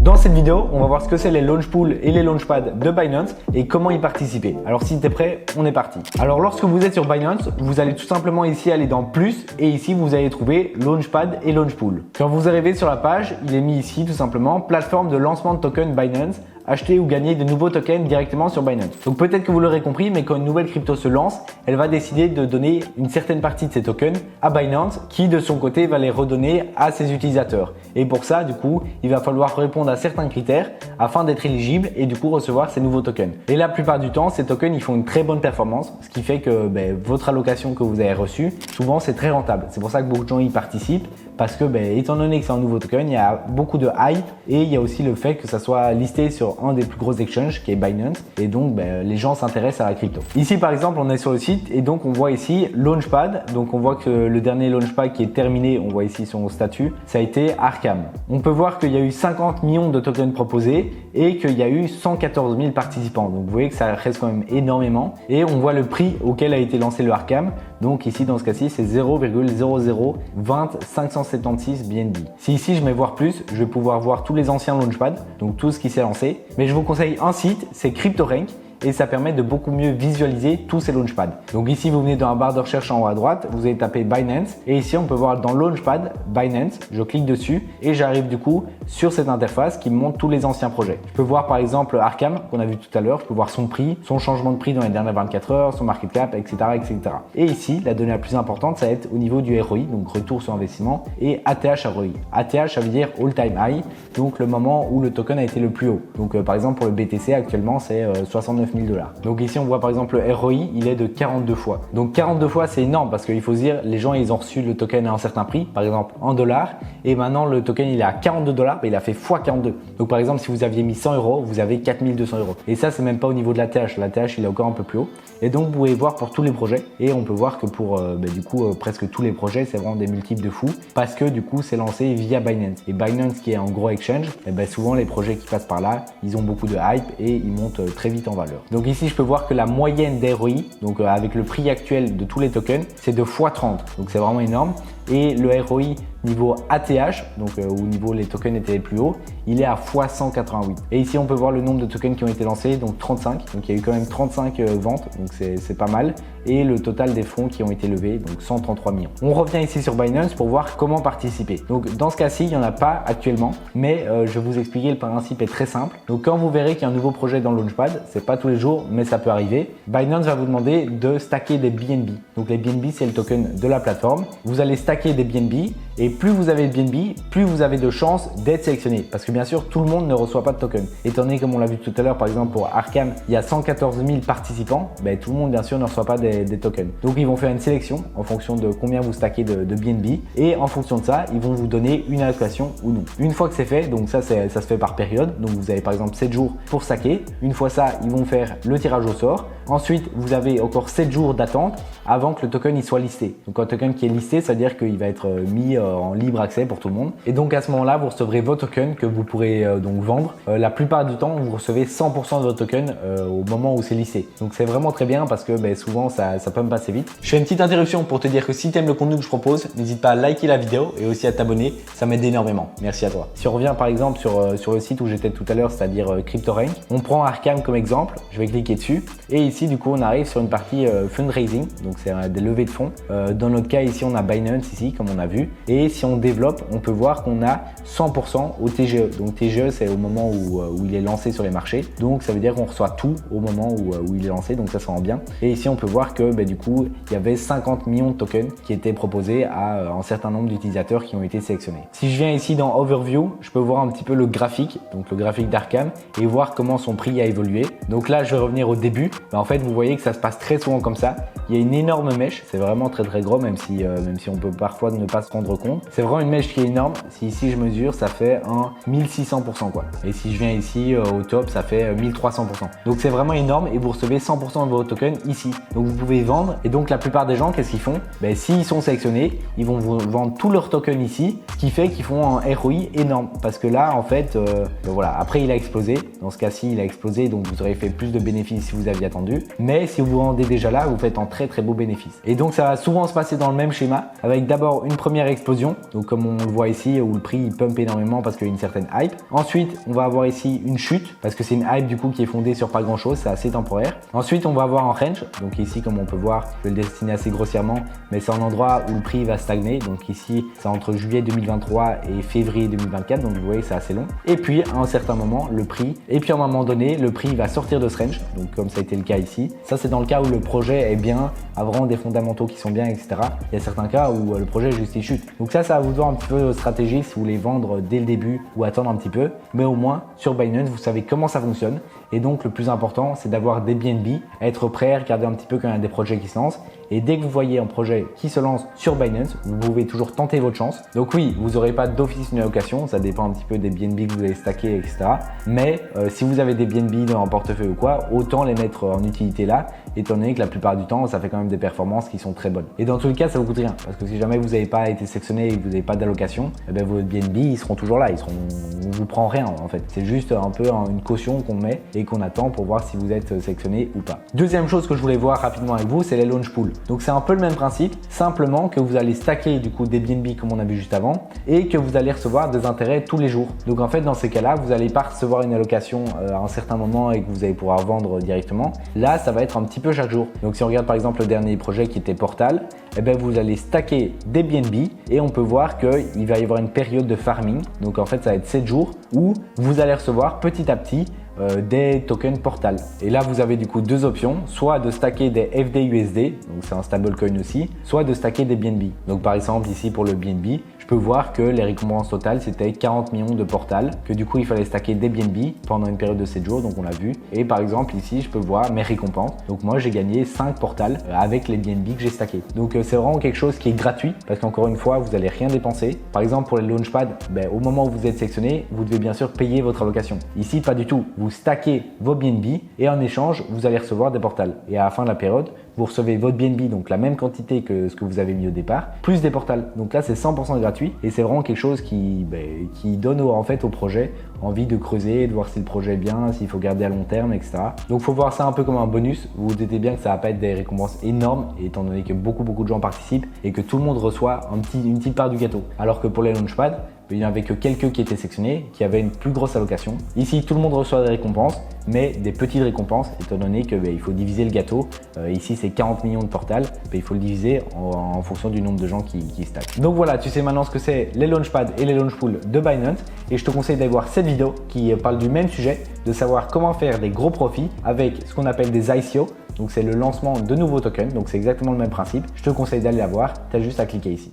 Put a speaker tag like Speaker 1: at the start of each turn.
Speaker 1: Dans cette vidéo, on va voir ce que c'est les launch pools et les launchpads de Binance et comment y participer. Alors si tu es prêt, on est parti. Alors lorsque vous êtes sur Binance, vous allez tout simplement ici aller dans plus et ici vous allez trouver launchpad et launch pool. Quand vous arrivez sur la page, il est mis ici tout simplement plateforme de lancement de tokens Binance. Acheter ou gagner de nouveaux tokens directement sur Binance. Donc peut-être que vous l'aurez compris, mais quand une nouvelle crypto se lance, elle va décider de donner une certaine partie de ces tokens à Binance qui de son côté va les redonner à ses utilisateurs. Et pour ça, du coup, il va falloir répondre à certains critères afin d'être éligible et du coup recevoir ces nouveaux tokens. Et la plupart du temps, ces tokens, ils font une très bonne performance, ce qui fait que votre allocation que vous avez reçue, souvent c'est très rentable. C'est pour ça que beaucoup de gens y participent parce que étant donné que c'est un nouveau token, il y a beaucoup de hype et il y a aussi le fait que ça soit listé sur un des plus gros exchanges qui est Binance et donc les gens s'intéressent à la crypto. Ici par exemple on est sur le site et donc on voit ici Launchpad, donc on voit que le dernier Launchpad qui est terminé, on voit ici son statut, ça a été Arkham. On peut voir qu'il y a eu 50 millions de tokens proposés et qu'il y a eu 114 000 participants, donc vous voyez que ça reste quand même énormément et on voit le prix auquel a été lancé le Arkham, donc ici dans ce cas-ci c'est 0,0020576 BNB. Si ici je mets voir plus, je vais pouvoir voir tous les anciens Launchpads, donc tout ce qui s'est lancé. Mais je vous conseille un site, c'est CryptoRank et ça permet de beaucoup mieux visualiser tous ces launchpads. Donc ici, vous venez dans la barre de recherche en haut à droite, vous allez taper Binance et ici, on peut voir dans Launchpad Binance. Je clique dessus et j'arrive du coup sur cette interface qui me montre tous les anciens projets. Je peux voir par exemple Arkham qu'on a vu tout à l'heure, je peux voir son prix, son changement de prix dans les dernières 24 heures, son market cap, etc., etc. Et ici, la donnée la plus importante, ça va être au niveau du ROI, donc retour sur investissement, et ATH ROI. ATH, ça veut dire All Time High, donc le moment où le token a été le plus haut. Donc par exemple pour le BTC actuellement, c'est 69 000 $. Donc ici on voit par exemple le ROI, il est de 42 fois. Donc 42 fois c'est énorme parce qu'il faut se dire les gens ils ont reçu le token à un certain prix, par exemple en dollars, et maintenant le token il est à 42 $, il a fait x42. Donc par exemple si vous aviez mis 100 €, vous avez 4200 €. Et ça c'est même pas au niveau de l'ATH, l'ATH il est encore un peu plus haut. Et donc vous pouvez voir pour tous les projets et on peut voir que pour du coup presque tous les projets c'est vraiment des multiples de fou parce que du coup c'est lancé via Binance. Et Binance qui est un gros exchange, et souvent les projets qui passent par là, ils ont beaucoup de hype et ils montent très vite en valeur. Donc ici, je peux voir que la moyenne d'ROI, donc avec le prix actuel de tous les tokens, c'est de x30. Donc c'est vraiment énorme. Et le ROI niveau ATH, donc au niveau les tokens étaient les plus hauts, il est à x188. Et ici, on peut voir le nombre de tokens qui ont été lancés, donc 35. Donc il y a eu quand même 35 ventes, donc c'est pas mal. Et le total des fonds qui ont été levés, donc 133 millions. On revient ici sur Binance pour voir comment participer. Donc dans ce cas-ci, il n'y en a pas actuellement, mais je vais vous expliquer, le principe est très simple. Donc quand vous verrez qu'il y a un nouveau projet dans le Launchpad, c'est pas tous les jours, mais ça peut arriver. Binance va vous demander de stacker des BNB. Donc les BNB, c'est le token de la plateforme. Vous allez stacker des BNB et plus vous avez de BNB, plus vous avez de chances d'être sélectionné. Parce que bien sûr, tout le monde ne reçoit pas de token. Étant donné, comme on l'a vu tout à l'heure, par exemple pour Arkham, il y a 114 000 participants, tout le monde bien sûr ne reçoit pas des tokens. Donc ils vont faire une sélection en fonction de combien vous stackez de BNB et en fonction de ça, ils vont vous donner une allocation ou non. Une fois que c'est fait, donc ça se fait par période. Donc vous avez par exemple 7 jours pour stacker. Une fois ça, ils vont faire le tirage au sort. Ensuite, vous avez encore 7 jours d'attente avant que le token il soit listé. Donc un token qui est listé, ça veut dire qu'il va être mis en libre accès pour tout le monde. Et donc à ce moment-là, vous recevrez vos tokens que vous pourrez donc vendre. La plupart du temps, vous recevez 100% de vos tokens au moment où c'est listé. Donc c'est vraiment très bien parce que souvent ça peut me passer vite. Je fais une petite interruption pour te dire que si tu aimes le contenu que je propose, n'hésite pas à liker la vidéo et aussi à t'abonner. Ça m'aide énormément. Merci à toi. Si on revient par exemple sur le site où j'étais tout à l'heure, c'est-à-dire CryptoRank, on prend Arkham comme exemple. Je vais cliquer dessus et ici du coup on arrive sur une partie fundraising. Donc c'est des levées de fonds. Dans notre cas ici on a Binance ici comme on a vu. Et si on développe, on peut voir qu'on a 100% au TGE. Donc TGE c'est au moment où il est lancé sur les marchés. Donc ça veut dire qu'on reçoit tout au moment où il est lancé. Donc ça rend bien. Et ici on peut voir que du coup il y avait 50 millions de tokens qui étaient proposés à un certain nombre d'utilisateurs qui ont été sélectionnés. Si je viens ici dans Overview, je peux voir un petit peu le graphique, donc le graphique d'Arkham et voir comment son prix a évolué. Donc là je vais revenir au début. En fait vous voyez que ça se passe très souvent comme ça. Il y a une énorme mèche, c'est vraiment très gros même si on peut parfois ne pas se rendre compte. C'est vraiment une mèche qui est énorme. Si ici je mesure, ça fait un 1600% quoi. Et si je viens ici au top, ça fait 1300%. Donc c'est vraiment énorme et vous recevez 100% de vos tokens ici. Donc vous pouvez vendre et donc la plupart des gens, qu'est-ce qu'ils font? S'ils sont sélectionnés, ils vont vous vendre tous leurs tokens ici, ce qui fait qu'ils font un ROI énorme parce que là en fait, voilà, après il a explosé. Dans ce cas-ci, il a explosé donc vous aurez fait plus de bénéfices si vous aviez attendu. Mais si vous vendez déjà là, vous faites un très beau bénéfice. Et donc ça va souvent se passer dans le même schéma avec d'abord une première explosion, donc comme on le voit ici où le prix il pump énormément parce qu'il y a une certaine hype. Ensuite, on va avoir ici une chute parce que c'est une hype du coup qui est fondée sur pas grand chose, c'est assez temporaire. Ensuite, on va avoir un range, donc ici comme on peut voir, je vais le dessiner assez grossièrement, mais c'est un endroit où le prix va stagner. Donc ici, c'est entre juillet 2023 et février 2024, donc vous voyez c'est assez long. Et puis à un certain moment, à un moment donné, le prix va sortir de ce range, donc comme ça a été le cas ici. Ça c'est dans le cas où le projet est bien, a vraiment des fondamentaux qui sont bien, etc. Il y a certains cas où le projet juste il chute. Donc ça va vous donner un petit peu de stratégie si vous voulez vendre dès le début ou attendre un petit peu. Mais au moins sur Binance, vous savez comment ça fonctionne. Et donc le plus important, c'est d'avoir des BNB, être prêt, regarder un petit peu quand il y a des projets qui se lancent. Et dès que vous voyez un projet qui se lance sur Binance, vous pouvez toujours tenter votre chance. Donc oui, vous n'aurez pas d'office une allocation, ça dépend un petit peu des BNB que vous allez stacker, etc. Mais si vous avez des BNB dans un portefeuille ou quoi, autant les mettre en utilité là, étant donné que la plupart du temps, ça fait quand même des performances qui sont très bonnes. Et dans tous les cas, ça vous coûte rien, parce que si jamais vous n'avez pas été sélectionné et que vous n'avez pas d'allocation, eh bien, vos BNB ils seront toujours là, on vous prend rien en fait. C'est juste un peu une caution qu'on met et qu'on attend pour voir si vous êtes sélectionné ou pas. Deuxième chose que je voulais voir rapidement avec vous, c'est les launch pools. Donc c'est un peu le même principe, simplement que vous allez stacker du coup des BNB comme on a vu juste avant et que vous allez recevoir des intérêts tous les jours. Donc en fait dans ces cas-là, vous n'allez pas recevoir une allocation à un certain moment et que vous allez pouvoir vendre directement. Là, ça va être un petit peu chaque jour. Donc si on regarde par exemple le dernier projet qui était Portal, eh bien, vous allez stacker des BNB et on peut voir qu'il va y avoir une période de farming. Donc en fait, ça va être 7 jours où vous allez recevoir petit à petit des tokens Portal. Et là, vous avez du coup deux options, soit de stacker des FDUSD, donc c'est un stablecoin aussi, soit de stacker des BNB. Donc par exemple, ici pour le BNB, je peux voir que les récompenses totales, c'était 40 millions de Portal, que du coup, il fallait stacker des BNB pendant une période de 7 jours, donc on l'a vu. Et par exemple, ici, je peux voir mes récompenses. Donc moi, j'ai gagné 5 Portal avec les BNB que j'ai stackés. Donc c'est vraiment quelque chose qui est gratuit, parce qu'encore une fois, vous n'allez rien dépenser. Par exemple, pour les Launchpad, au moment où vous êtes sélectionné, vous devez bien sûr payer votre allocation. Ici, pas du tout. Vous stackez vos BNB et en échange, vous allez recevoir des Portal. Et à la fin de la période, vous recevez votre BNB, donc la même quantité que ce que vous avez mis au départ, plus des Portal. Donc là, c'est 100% gratuit et c'est vraiment quelque chose qui donne en fait au projet envie de creuser, de voir si le projet est bien, s'il faut garder à long terme, etc. Donc il faut voir ça un peu comme un bonus. Vous vous doutez bien que ça va pas être des récompenses énormes, étant donné que beaucoup de gens participent et que tout le monde reçoit une petite part du gâteau. Alors que pour les Launchpad, il n'y avait que quelques qui étaient sélectionnés, qui avaient une plus grosse allocation. Ici, tout le monde reçoit des récompenses, mais des petites récompenses, étant donné que il faut diviser le gâteau. Ici, c'est 40 millions de Portal, il faut le diviser en fonction du nombre de gens qui stackent. Donc voilà, tu sais maintenant ce que c'est les Launchpad et les Launch Pools de Binance. Et je te conseille d'aller voir cette vidéo qui parle du même sujet, de savoir comment faire des gros profits avec ce qu'on appelle des ICO. Donc c'est le lancement de nouveaux tokens, donc c'est exactement le même principe. Je te conseille d'aller la voir, tu as juste à cliquer ici.